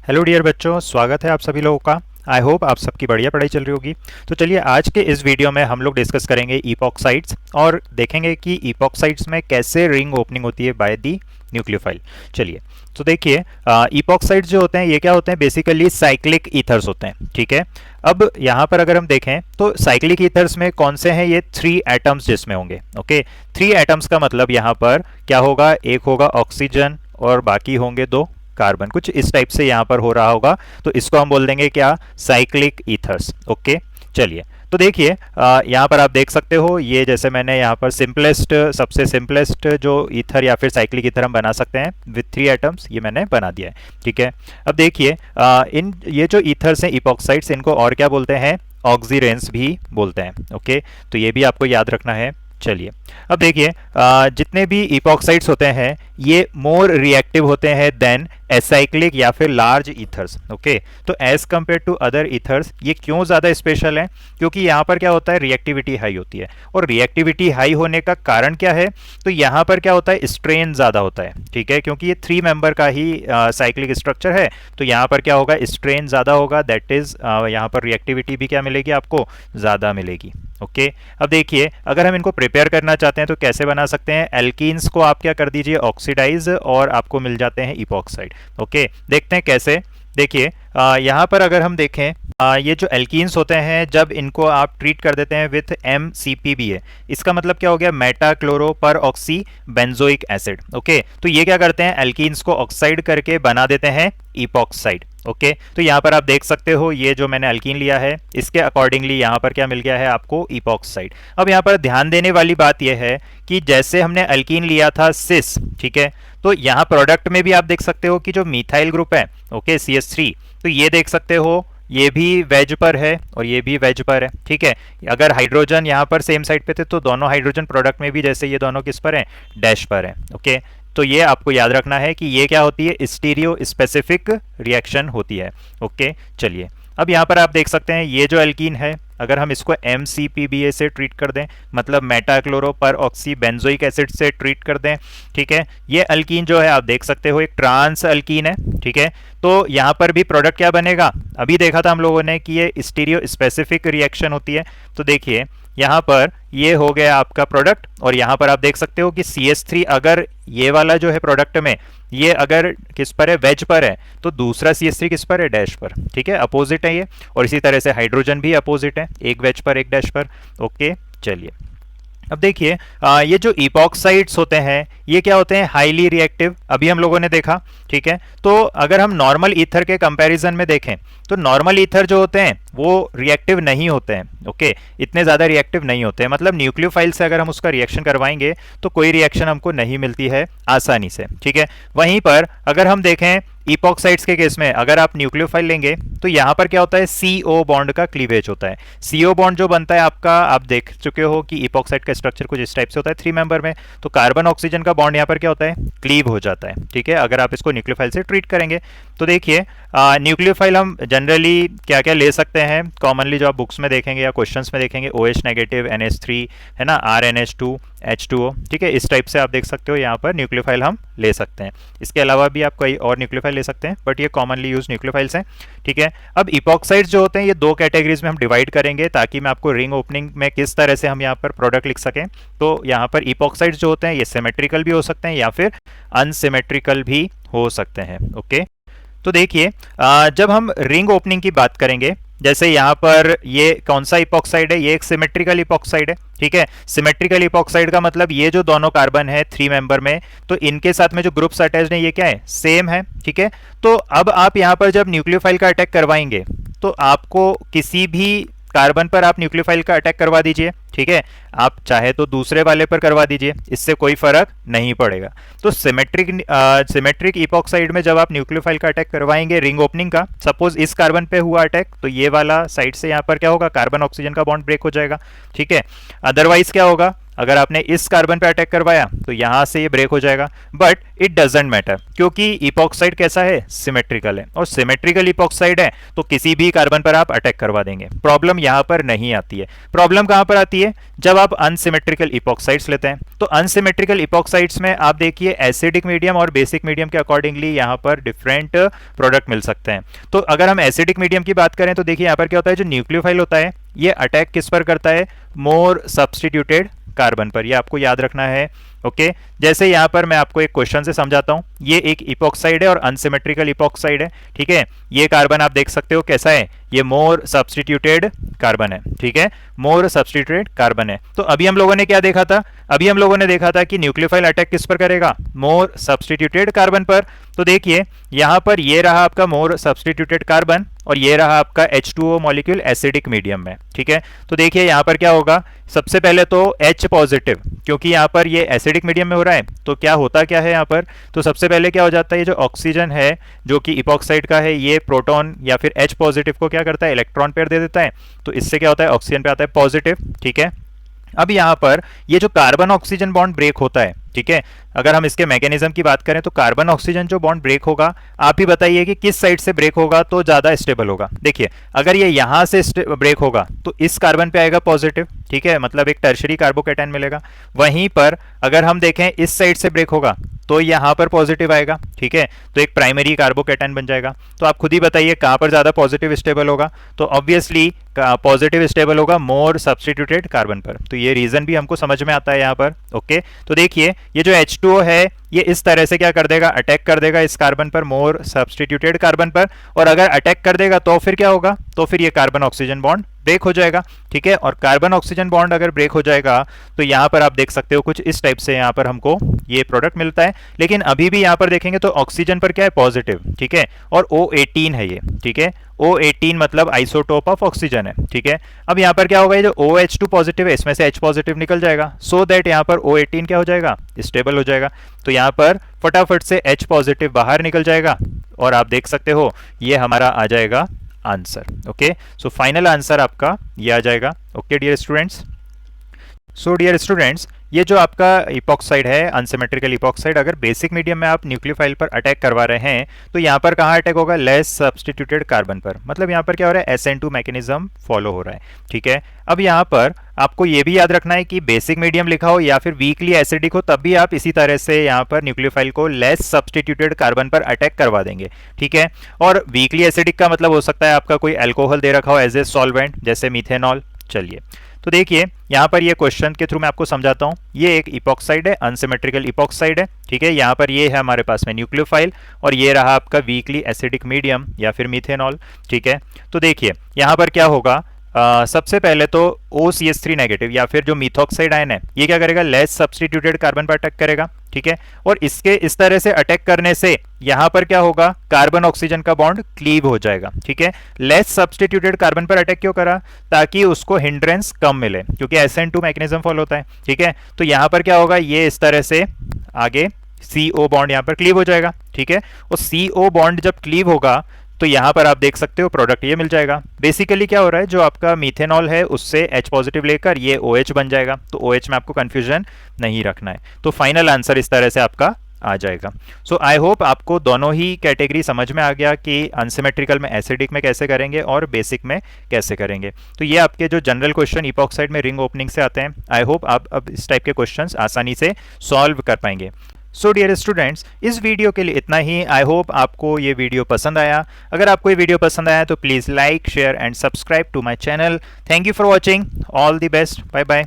Hello dear बच्चों, स्वागत है आप सभी लोगों का। आई होप आप सबकी बढ़िया पढ़ाई चल रही होगी। तो चलिए आज के इस वीडियो में हम लोग डिस्कस करेंगे इपॉक्साइड्स और देखेंगे कि इपॉक्साइड्स में कैसे रिंग ओपनिंग होती है बाय दी न्यूक्लियोफाइल। चलिए तो देखिए, इपॉक्साइड्स जो होते हैं ये क्या होते हैं, बेसिकली साइक्लिक ईथर्स होते हैं। ठीक है, अब यहाँ पर अगर हम देखें तो साइक्लिक ईथर्स में कौन से हैं, ये 3 एटम्स जिसमें होंगे। ओके, 3 एटम्स का मतलब यहाँ पर क्या होगा, एक होगा ऑक्सीजन और बाकी होंगे 2 कार्बन। कुछ इस टाइप से यहाँ पर हो रहा होगा, तो इसको हम बोल देंगे क्या, साइक्लिक ईथर्स। ओके, चलिए तो देखिए यहाँ पर आप देख सकते हो, ये जैसे मैंने यहाँ पर सिंपलेस्ट, सबसे सिंपलेस्ट जो ईथर या फिर साइक्लिक ईथर हम बना सकते हैं विथ 3 एटम्स, ये मैंने बना दिया है। ठीक है, अब देखिए इन ये जो ईथर्स हैं इपॉक्साइड्स, इनको और क्या बोलते हैं, ऑक्सीरेंस भी बोलते हैं। ओके, तो ये भी आपको याद रखना है। चलिए अब देखिए, जितने भी इपॉक्साइड्स होते हैं ये मोर रिएक्टिव होते हैं देन एसाइक्लिक या फिर लार्ज ईथर्स। ओके, तो as compare to other ethers ये क्यों ज़्यादा स्पेशल है, क्योंकि यहाँ पर क्या होता है, रिएक्टिविटी हाई होती है। और रिएक्टिविटी हाई होने का कारण क्या है, तो यहाँ पर क्या होता है, स्ट्रेन ज़्यादा होता है। ठीक है, क्योंकि ये 3 मेंबर का ही साइक्लिक स्ट्रक्चर है, तो यहाँ पर क्या होगा, स्ट्रेन ज़्यादा होगा, दैट इज़ यहाँ पर रिएक्टिविटी भी क्या मिलेगी, आपको ज़्यादा मिलेगी। ओके, अब देखिए अगर हम इनको प्रिपेयर करना चाहते हैं तो कैसे बना सकते हैं, एल्कीन्स को आप क्या कर दीजिए, ऑक्सीडाइज, और आपको मिल जाते हैं इपॉक्साइड। ओके, देखते हैं कैसे। देखिए यहाँ पर अगर हम देखें, ये जो एल्कीन्स होते हैं जब इनको आप ट्रीट कर देते हैं विथ MCPBA, इसका मतलब क्या हो गया, मेटा क्लोरो पर ऑक्सी बेंजोइक एसिड। ओके, तो ये क्या करते हैं, एल्कीन्स को ऑक्साइड करके बना देते हैं इपॉक्साइड। ओके, तो यहाँ पर आप देख सकते हो ये जो मैंने अल्कीन लिया है इसके अकॉर्डिंगली यहाँ पर क्या मिल गया है आपको, इपॉक्साइड। अब यहाँ पर ध्यान देने वाली बात यह है कि जैसे हमने अल्कीन लिया था सिस, ठीक है, तो यहाँ प्रोडक्ट में भी आप देख सकते हो कि जो मिथाइल ग्रुप है, ओके, CH3, तो ये देख सकते हो ये भी वेज पर है और ये भी वेज पर है। ठीक है, अगर हाइड्रोजन यहाँ पर सेम साइड पे थे तो दोनों हाइड्रोजन प्रोडक्ट में भी जैसे ये दोनों किस पर हैं, डैश पर है। ओके, तो ये आपको याद रखना है कि ये क्या होती है, स्टीरियो स्पेसिफिक रिएक्शन होती है। ओके, चलिए अब यहाँ पर आप देख सकते हैं ये जो एल्कीन है, अगर हम इसको MCPBA से ट्रीट कर दें, मतलब मेटा क्लोरो पर ऑक्सी बेंजोइक एसिड से ट्रीट कर दें, ठीक है, ये अल्कीन जो है आप देख सकते हो एक ट्रांस अल्कीन है। ठीक है, तो यहाँ पर भी प्रोडक्ट क्या बनेगा, अभी देखा था हम लोगों ने कि ये स्टीरियो स्पेसिफिक रिएक्शन होती है। तो देखिए यहाँ पर ये हो गया आपका प्रोडक्ट, और यहाँ पर आप देख सकते हो कि CH3 अगर ये वाला जो है प्रोडक्ट में ये अगर किस पर है, वेज पर है, तो दूसरा CH3 किस पर है, डैश पर। ठीक है, अपोजिट है ये, और इसी तरह से हाइड्रोजन भी अपोजिट है, एक वेज पर एक डैश पर। ओके, चलिए अब देखिए ये जो इपॉक्साइड्स होते हैं ये क्या होते हैं, हाईली रिएक्टिव, अभी हम लोगों ने देखा। ठीक है, तो अगर हम नॉर्मल ईथर के कंपैरिजन में देखें तो नॉर्मल ईथर जो होते हैं वो रिएक्टिव नहीं होते हैं। ओके, इतने ज़्यादा रिएक्टिव नहीं होते हैं, मतलब न्यूक्लियोफाइल से अगर हम उसका रिएक्शन करवाएंगे तो कोई रिएक्शन हमको नहीं मिलती है आसानी से। ठीक है, वहीं पर अगर हम देखें इपॉक्साइड्स के केस में अगर आप न्यूक्लियोफाइल लेंगे तो यहाँ पर क्या होता है, CO बॉन्ड का क्लीवेज होता है। CO बॉन्ड जो बनता है आपका, आप देख चुके हो कि इपॉक्साइड का स्ट्रक्चर कुछ इस टाइप से होता है 3 मेंबर में, तो कार्बन ऑक्सीजन का बॉन्ड यहाँ पर क्या होता है, क्लीव हो जाता है। ठीक है, अगर आप इसको न्यूक्लियोफाइल से ट्रीट करेंगे तो देखिए न्यूक्लियोफाइल हम जनरली क्या क्या ले सकते हैं, कॉमनली जो आप बुक्स में देखेंगे या क्वेश्चंस में देखेंगे, OH नेगेटिव, NH3 है ना, RNH2, H2O। ठीक है, इस टाइप से आप देख सकते हो यहाँ पर न्यूक्लियोफाइल हम ले सकते हैं। इसके अलावा भी आप कोई और न्यूक्लियोफाइल ले सकते हैं, बट ये कॉमनली यूज न्यूक्लियोफाइल्स हैं। ठीक है, अब इपॉक्साइड्स जो होते हैं ये 2 कैटेगरीज में हम डिवाइड करेंगे ताकि मैं आपको रिंग ओपनिंग में किस तरह से हम यहाँ पर प्रोडक्ट लिख सकें। तो यहाँ पर इपॉक्साइड्स जो होते हैं ये सिमेट्रिकल भी हो सकते हैं या फिर अनसिमेट्रिकल भी हो सकते हैं। ओके, तो देखिए जब हम रिंग ओपनिंग की बात करेंगे, जैसे यहाँ पर ये कौन सा इपॉक्साइड है, ये एक सिमेट्रिकल इपॉक्साइड है। ठीक है, सिमेट्रिकल इपॉक्साइड का मतलब ये जो दोनों कार्बन है 3 मेंबर में, तो इनके साथ में जो ग्रुप्स अटैच्ड हैं ये क्या है, सेम है। ठीक है, तो अब आप यहाँ पर जब न्यूक्लियोफाइल का अटैक करवाएंगे तो आपको किसी भी कार्बन पर आप न्यूक्लियोफाइल का अटैक करवा दीजिए। ठीक है, आप चाहे तो दूसरे वाले पर करवा दीजिए, इससे कोई फर्क नहीं पड़ेगा। तो सिमेट्रिक इपॉक्साइड में जब आप न्यूक्लियोफाइल का अटैक करवाएंगे रिंग ओपनिंग का, सपोज इस कार्बन पे हुआ अटैक, तो ये वाला साइड से यहाँ पर क्या होगा, कार्बन ऑक्सीजन का बॉन्ड ब्रेक हो जाएगा। ठीक है, अदरवाइज क्या होगा, अगर आपने इस कार्बन पे अटैक करवाया तो यहां से ये ब्रेक हो जाएगा, बट इट डजेंट मैटर क्योंकि इपॉक्साइड कैसा है, सिमेट्रिकल है, और सिमेट्रिकल इपॉक्साइड है तो किसी भी कार्बन पर आप अटैक करवा देंगे, प्रॉब्लम यहां पर नहीं आती है। प्रॉब्लम कहां पर आती है, जब आप अनसिमेट्रिकल इपॉक्साइड्स लेते हैं। तो अनसिमेट्रिकल इपॉक्साइड्स में आप देखिए एसिडिक मीडियम और बेसिक मीडियम के अकॉर्डिंगली यहां पर डिफरेंट प्रोडक्ट मिल सकते हैं। तो अगर हम एसिडिक मीडियम की बात करें तो देखिए यहां पर क्या होता है, जो न्यूक्लियोफाइल होता है ये अटैक किस पर करता है, मोर सब्स्टिट्यूटेड कार्बन पर, ये आपको याद रखना है। ओके, जैसे यहां पर मैं आपको एक क्वेश्चन से समझाता हूं, ये एक इपॉक्साइड है और अनसिमेट्रिकल इपॉक्साइड है, ठीक है। ये कार्बन आप देख सकते हो कैसा है, ये मोर सब्स्टिट्यूटेड कार्बन है, ठीक है, मोर सब्स्टिट्यूटेड कार्बन है। तो अभी हम लोगों ने क्या देखा था, अभी हम लोगों ने देखा था कि न्यूक्लियोफाइल अटैक किस पर करेगा, मोर सब्स्टिट्यूटेड कार्बन पर। तो देखिए यहां पर ये रहा आपका मोर सब्स्टिट्यूटेड कार्बन और ये रहा आपका H2O मॉलिक्यूल एसिडिक मीडियम में, ठीक है। तो देखिए यहां पर क्या होगा, सबसे पहले तो H पॉजिटिव, क्योंकि यहां पर ये एसिडिक मीडियम में हो रहा है तो क्या होता क्या है यहां पर, तो सबसे पहले क्या हो जाता है, ये जो ऑक्सीजन है जो कि इपॉक्साइड का है, ये प्रोटॉन या फिर H पॉजिटिव को क्या करता है, इलेक्ट्रॉन पेयर दे देता है, तो इससे क्या होता है, ऑक्सीजन पे आता है पॉजिटिव, ठीक है। अब यहां पर ये जो कार्बन ऑक्सीजन बॉन्ड ब्रेक होता है, ठीक है, अगर हम इसके मैकेनिज्म की बात करें तो कार्बन ऑक्सीजन जो बॉन्ड ब्रेक होगा, आप ही बताइए कि किस साइड से ब्रेक होगा तो ज्यादा स्टेबल होगा। देखिए अगर ये यहां से ब्रेक होगा तो इस कार्बन पे आएगा पॉजिटिव, ठीक है, मतलब एक टर्शरी कार्बोकैटायन मिलेगा। वहीं पर अगर हम देखें इस साइड से ब्रेक होगा तो यहां पर पॉजिटिव आएगा, ठीक है, तो एक प्राइमरी कार्बोकैटायन बन जाएगा। तो आप खुद ही बताइए कहां पर ज्यादा पॉजिटिव स्टेबल होगा, तो ऑब्वियसली पॉजिटिव स्टेबल होगा मोर सब्स्टिट्यूटेड कार्बन पर। तो ये रीजन भी हमको समझ में आता है यहाँ पर। ओके, तो देखिए ये जो H2O है ये इस तरह से क्या कर देगा, अटैक कर देगा इस कार्बन पर, मोर सब्स्टिट्यूटेड कार्बन पर, और अगर अटैक कर देगा तो फिर क्या होगा, तो फिर ये कार्बन ऑक्सीजन बॉन्ड ब्रेक हो जाएगा, ठीक है। और कार्बन ऑक्सीजन बॉन्ड अगर ब्रेक हो जाएगा तो यहां पर आप देख सकते हो कुछ इस टाइप से यहां पर हमको ये प्रोडक्ट मिलता है। लेकिन अभी भी यहां पर देखेंगे तो ऑक्सीजन पर क्या है, पॉजिटिव, ठीक है, और O18 है ये, ठीक है, O18 मतलब आइसोटोप ऑफ ऑक्सीजन है, ठीक है। अब यहां पर क्या होगा, ये जो OH2 पॉजिटिव है इसमें से H पॉजिटिव निकल जाएगा, सो दैट यहां पर O18 क्या हो जाएगा, स्टेबल हो जाएगा। तो यहां पर फटाफट से H पॉजिटिव बाहर निकल जाएगा और आप देख सकते हो ये हमारा आ जाएगा answer. Okay, so final answer आपका ये आ जाएगा। Okay dear students, so dear students ये जो आपका इपॉक्साइड है, अनसिमेट्रिकल इपॉक्साइड, अगर बेसिक मीडियम में आप न्यूक्लियोफाइल पर अटैक करवा रहे हैं तो यहाँ पर कहाँ अटैक होगा, लेस सब्स्टिट्यूटेड कार्बन पर, मतलब यहाँ पर क्या हो रहा है, SN2 मैकेनिज्म फॉलो हो रहा है, ठीक है। अब यहाँ पर आपको ये भी याद रखना है कि बेसिक मीडियम लिखा हो या फिर वीकली एसिडिक हो तब भी आप इसी तरह से यहाँ पर न्यूक्लियोफाइल को लेस सब्स्टिट्यूटेड कार्बन पर अटैक करवा देंगे, ठीक है। और वीकली एसिडिक का मतलब हो सकता है आपका कोई अल्कोहल दे रखा हो एज ए सॉल्वेंट, जैसे मिथेनॉल। चलिए तो देखिए यहाँ पर ये क्वेश्चन के थ्रू मैं आपको समझाता हूँ। ये एक इपॉक्साइड है, अनसिमेट्रिकल इपॉक्साइड है, ठीक है। यहाँ पर ये है हमारे पास में न्यूक्लियोफाइल और ये रहा आपका वीकली एसिडिक मीडियम या फिर मिथेनॉल, ठीक है। तो देखिए यहाँ पर क्या होगा, सबसे पहले तो OCH3 नेगेटिव या फिर जो मिथॉक्साइड आयन है ये क्या करेगा, लेस सब्स्टिट्यूटेड कार्बन पर अटैक करेगा, ठीक है। और इसके इस तरह से अटैक करने से यहां पर क्या होगा, कार्बन ऑक्सीजन का बॉन्ड क्लीव हो जाएगा, ठीक है। लेस सब्स्टिट्यूटेड कार्बन पर अटैक क्यों करा, ताकि उसको हिंड्रेंस कम मिले, क्योंकि SN2 मैकेनिज्म फॉलो होता है, ठीक है। तो यहां पर क्या होगा, ये इस तरह से आगे CO बॉन्ड यहां पर क्लीव हो जाएगा, ठीक है। और CO बॉन्ड जब क्लीव होगा तो यहां पर आप देख सकते हो प्रोडक्ट ये मिल जाएगा। बेसिकली क्या हो रहा है, जो आपका मिथेनॉल है उससे H पॉजिटिव लेकर ये OH बन जाएगा, तो OH में आपको कंफ्यूजन नहीं रखना है। तो फाइनल आंसर इस तरह से आपका आ जाएगा। सो आई होप आपको दोनों ही कैटेगरी समझ में आ गया कि अनसिमेट्रिकल में एसिडिक में कैसे करेंगे और बेसिक में कैसे करेंगे। तो ये आपके जो जनरल क्वेश्चन इपॉक्साइड में रिंग ओपनिंग से आते हैं, आई होप आप अब इस टाइप के क्वेश्चंस आसानी से सॉल्व कर पाएंगे। सो डियर स्टूडेंट्स इस वीडियो के लिए इतना ही। आई होप आपको ये वीडियो पसंद आया। अगर आपको ये वीडियो पसंद आया तो please like, share and subscribe to my channel. Thank you for watching, all the best, bye bye.